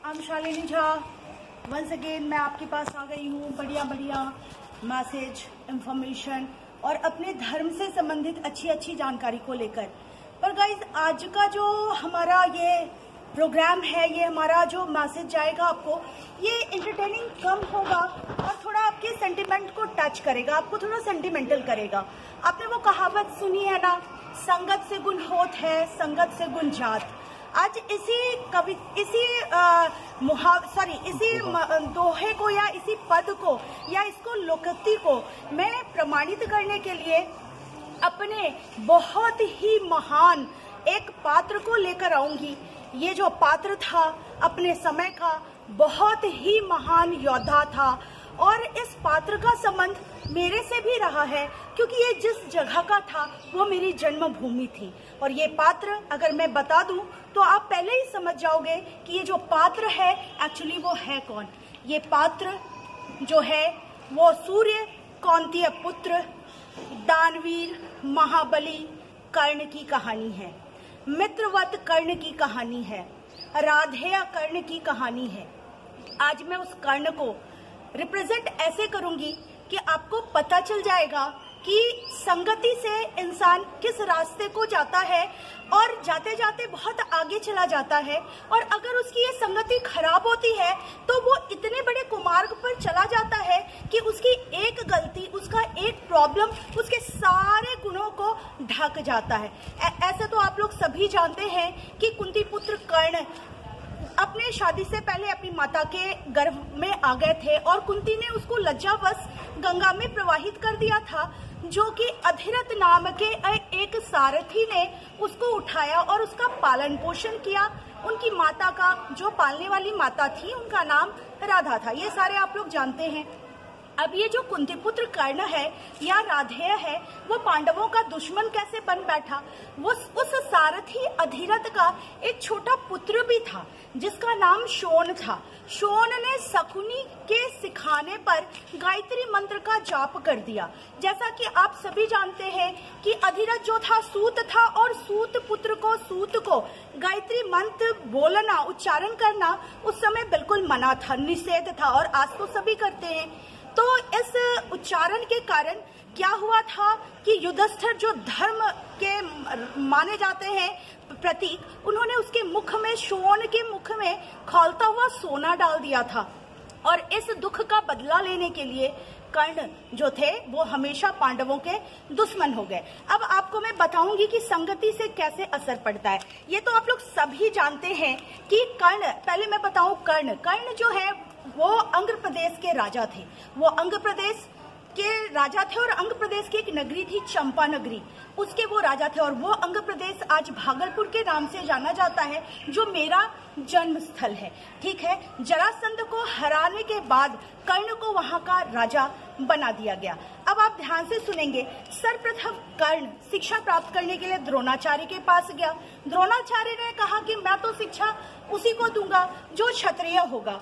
I'm Shalini Jha. Once again मैं आपके पास आ गई हूँ बढ़िया बढ़िया मैसेज, इंफॉर्मेशन और अपने धर्म से संबंधित अच्छी अच्छी जानकारी को लेकर। पर गाइज, आज का जो हमारा ये प्रोग्राम है, ये हमारा जो मैसेज जाएगा आपको, ये इंटरटेनिंग कम होगा और थोड़ा आपके सेंटिमेंट को टच करेगा, आपको थोड़ा सेंटिमेंटल करेगा। आपने वो कहावत सुनी है ना, संगत से गुण होत है, संगत से गुण जात। आज इसी दोहे को या इसी पद को या इसको लोकोक्ति को मैं प्रमाणित करने के लिए अपने बहुत ही महान एक पात्र को लेकर आऊंगी। ये जो पात्र था अपने समय का बहुत ही महान योद्धा था और इस पात्र का संबंध मेरे से भी रहा है, क्योंकि ये जिस जगह का था वो मेरी जन्मभूमि थी। और ये पात्र अगर मैं बता दूं तो आप पहले ही समझ जाओगे कि ये जो पात्र है एक्चुअली वो है कौन। ये पात्र जो है वो सूर्य कौंतेय पुत्र दानवीर महाबली कर्ण की कहानी है, मित्रवत कर्ण की कहानी है, राधेय कर्ण की कहानी है। आज मैं उस कर्ण को रिप्रेजेंट ऐसे करूंगी कि आपको पता चल जाएगा कि संगति से इंसान किस रास्ते को जाता है और जाते जाते बहुत आगे चला जाता है। और अगर उसकी ये संगति खराब होती है तो वो इतने बड़े कुमार्ग पर चला जाता है कि उसकी एक गलती, उसका एक प्रॉब्लम उसके सारे गुणों को ढक जाता है। ऐसे तो आप लोग सभी जानते हैं कि कुंती पुत्र कर्ण अपने शादी से पहले अपनी माता के गर्भ में आ गए थे और कुंती ने उसको लज्जावश गंगा में प्रवाहित कर दिया था, जो कि अधिरथ नाम के एक सारथी ने उसको उठाया और उसका पालन पोषण किया। उनकी माता का, जो पालने वाली माता थी, उनका नाम राधा था। ये सारे आप लोग जानते हैं। अब ये जो कुंती पुत्र कर्ण है या राधेय है, वो पांडवों का दुश्मन कैसे बन बैठा? वो उस सारथी अधिरथ का एक छोटा पुत्र भी था जिसका नाम शोण था। शोण ने शकुनी के सिखाने पर गायत्री मंत्र का जाप कर दिया। जैसा कि आप सभी जानते हैं कि अधिरथ जो था सूत था और सूत को गायत्री मंत्र बोलना, उच्चारण करना उस समय बिल्कुल मना था, निषेध था, और आज तो सभी करते हैं। तो इस उच्चारण के कारण क्या हुआ था कि युधिष्ठिर जो धर्म के माने जाते हैं प्रतीक, उन्होंने उसके मुख में, शोण के मुख में खौलता हुआ सोना डाल दिया था। और इस दुख का बदला लेने के लिए कर्ण जो थे वो हमेशा पांडवों के दुश्मन हो गए। अब आपको मैं बताऊंगी कि संगति से कैसे असर पड़ता है। ये तो आप लोग सभी जानते हैं कि कर्ण, पहले मैं बताऊं, कर्ण जो है वो अंग प्रदेश के राजा थे। वो अंग प्रदेश के राजा थे और अंग प्रदेश की एक नगरी थी चंपा नगरी, उसके वो राजा थे। और वो अंग प्रदेश आज भागलपुर के नाम से जाना जाता है, जो मेरा जन्म स्थल है। ठीक है, जरासंध को हराने के बाद कर्ण को वहां का राजा बना दिया गया। अब आप ध्यान से सुनेंगे। सर्वप्रथम कर्ण शिक्षा प्राप्त करने के लिए द्रोणाचार्य के पास गया। द्रोणाचार्य ने कहा कि मैं तो शिक्षा उसी को दूंगा जो क्षत्रिय होगा।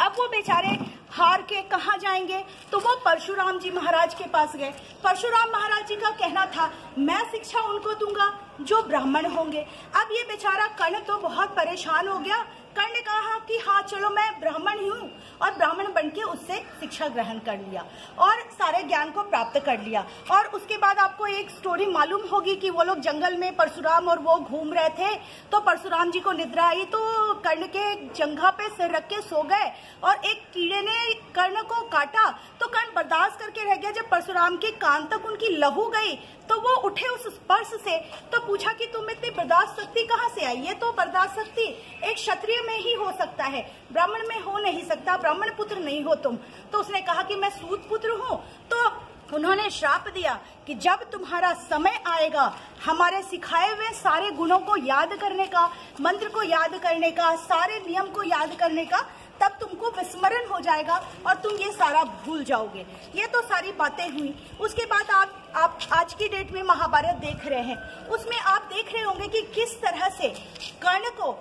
अब वो बेचारे हार के कहाँ जाएंगे, तो वो परशुराम जी महाराज के पास गए। परशुराम महाराज जी का कहना था मैं शिक्षा उनको दूंगा जो ब्राह्मण होंगे। अब ये बेचारा कर्ण तो बहुत परेशान हो गया। कर्ण ने कहा कि हाँ चलो मैं ब्राह्मण ही हूँ, और ब्राह्मण बनके उससे शिक्षा ग्रहण कर लिया और सारे ज्ञान को प्राप्त कर लिया। और उसके बाद आपको एक स्टोरी मालूम होगी कि वो लोग जंगल में परशुराम और वो घूम रहे थे, तो परशुराम जी को निद्रा आई, तो कर्ण के जंघा पे सिर रख के सो गए और एक कीड़े ने कर्ण को काटा। तो कर्ण बर्दाश्त करके रह गया। जब परशुराम के कान तक उनकी लहू गई तो वो उठे उस स्पर्श से, तो पूछा कि तुम इतनी बर्दाश्त शक्ति कहाँ से आई? ये तो बर्दाश्त शक्ति एक क्षत्रिय में ही हो सकता है, ब्राह्मण में हो नहीं सकता, ब्राह्मण पुत्र नहीं हो तुम। तो उसने कहा कि मैं सूत पुत्र हूँ। तो उन्होंने श्राप दिया कि जब तुम्हारा समय आएगा हमारे सिखाए हुए सारे गुणों को याद करने का, मंत्र को याद करने का, सारे नियम को याद करने का, तब तुमको विस्मरण हो जाएगा और तुम ये सारा भूल जाओगे। ये तो सारी बातें हुई। उसके बाद आप आज की डेट में महाभारत देख रहे हैं, उसमें आप देख रहे होंगे कि किस तरह से कर्ण को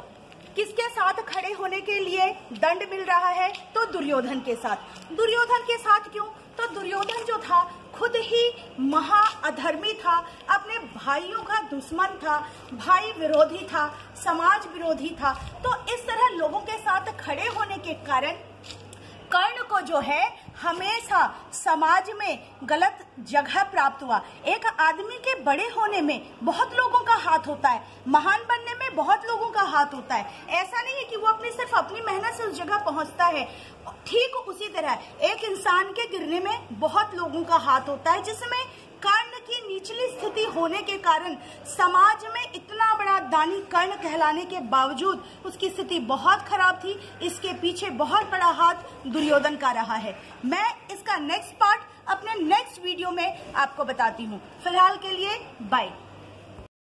किसके साथ खड़े होने के लिए दंड मिल रहा है, तो दुर्योधन के साथ। दुर्योधन के साथ क्यों? तो दुर्योधन जो था खुद ही महा अधर्मी था, अपने भाइयों का दुश्मन था, भाई विरोधी था, समाज विरोधी था। तो इस तरह लोगों के साथ खड़े खड़े होने के कारण कर्ण को जो है हमेशा समाज में गलत जगह प्राप्त हुआ। एक आदमी के बड़े होने में बहुत लोगों का हाथ होता है, महान बनने में बहुत लोगों का हाथ होता है। ऐसा नहीं है कि वो सिर्फ अपनी मेहनत से उस जगह पहुंचता है। ठीक उसी तरह एक इंसान के गिरने में बहुत लोगों का हाथ होता है, जिसमें कर्ण की निचली स्थिति होने के कारण समाज में इतना बड़ा दानी कर्ण कहलाने के बावजूद उसकी स्थिति बहुत खराब थी। इसके पीछे बहुत बड़ा हाथ दुर्योधन का रहा है। मैं इसका नेक्स्ट पार्ट अपने नेक्स्ट वीडियो में आपको बताती हूँ। फिलहाल के लिए बाय।